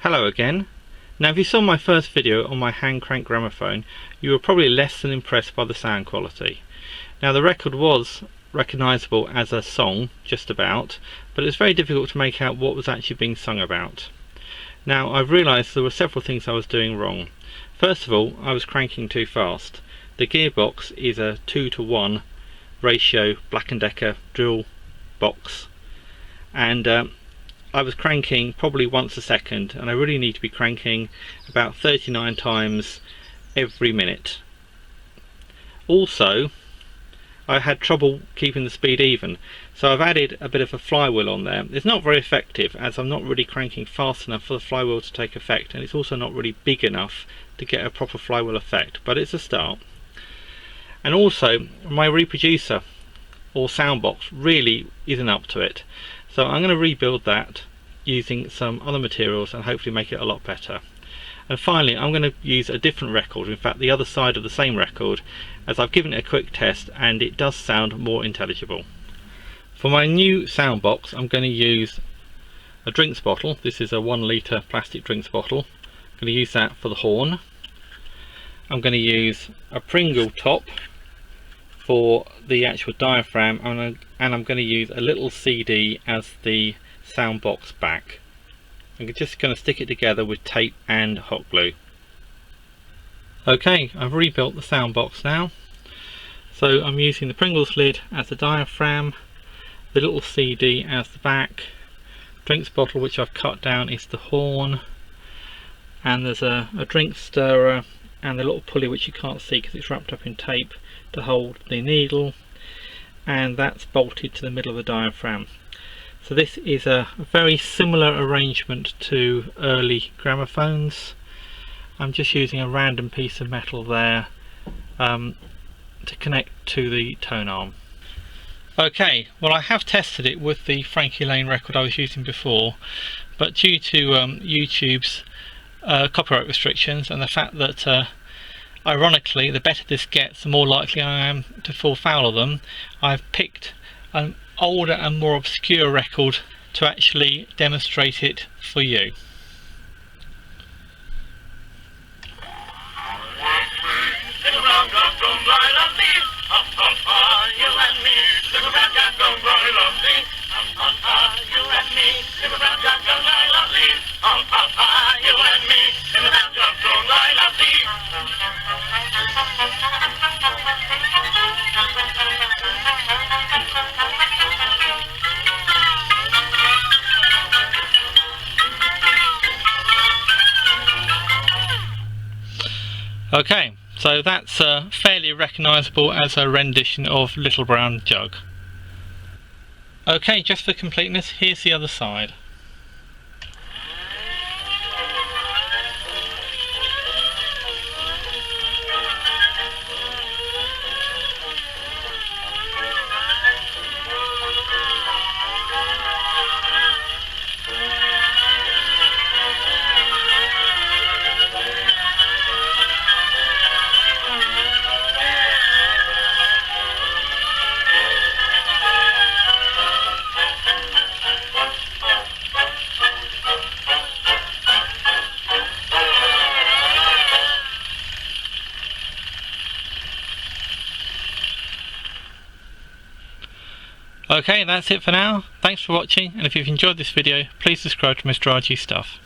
Hello again. Now if you saw my first video on my hand crank gramophone, you were probably less than impressed by the sound quality. Now the record was recognisable as a song, just about, but it was very difficult to make out what was actually being sung about. Now I've realised there were several things I was doing wrong. First of all, I was cranking too fast. The gearbox is a 2:1 ratio Black & Decker drill box, and I was cranking probably once a second, and I really need to be cranking about 39 times every minute. Also, I had trouble keeping the speed even, so I've added a bit of a flywheel on there. It's not very effective, as I'm not really cranking fast enough for the flywheel to take effect, and it's also not really big enough to get a proper flywheel effect, but it's a start. And also, my reproducer or sound box really isn't up to it, so I'm going to rebuild that using some other materials and hopefully make it a lot better. And finally, I'm going to use a different record, in fact the other side of the same record, as I've given it a quick test and it does sound more intelligible. For my new sound box, I'm going to use a drinks bottle. This is a 1 litre plastic drinks bottle. I'm going to use that for the horn. I'm going to use a Pringle top for the actual diaphragm, and I'm going to use a little CD as the sound box back. I'm just going to stick it together with tape and hot glue. Okay, I've rebuilt the sound box now. So I'm using the Pringles lid as the diaphragm, the little CD as the back, drinks bottle which I've cut down is the horn, and there's a drink stirrer and the little pulley which you can't see because it's wrapped up in tape to hold the needle, and that's bolted to the middle of the diaphragm. So this is a very similar arrangement to early gramophones. I'm just using a random piece of metal there to connect to the tone arm. Okay, well I have tested it with the Frankie Lane record I was using before, but due to YouTube's copyright restrictions and the fact that ironically the better this gets the more likely I am to fall foul of them, I've picked an older and more obscure record to actually demonstrate it for you. Okay, so that's fairly recognisable as a rendition of Little Brown Jug. Okay, just for completeness, here's the other side. Okay, that's it for now. Thanks for watching, and if you've enjoyed this video, please subscribe to Mr. RG Stuff.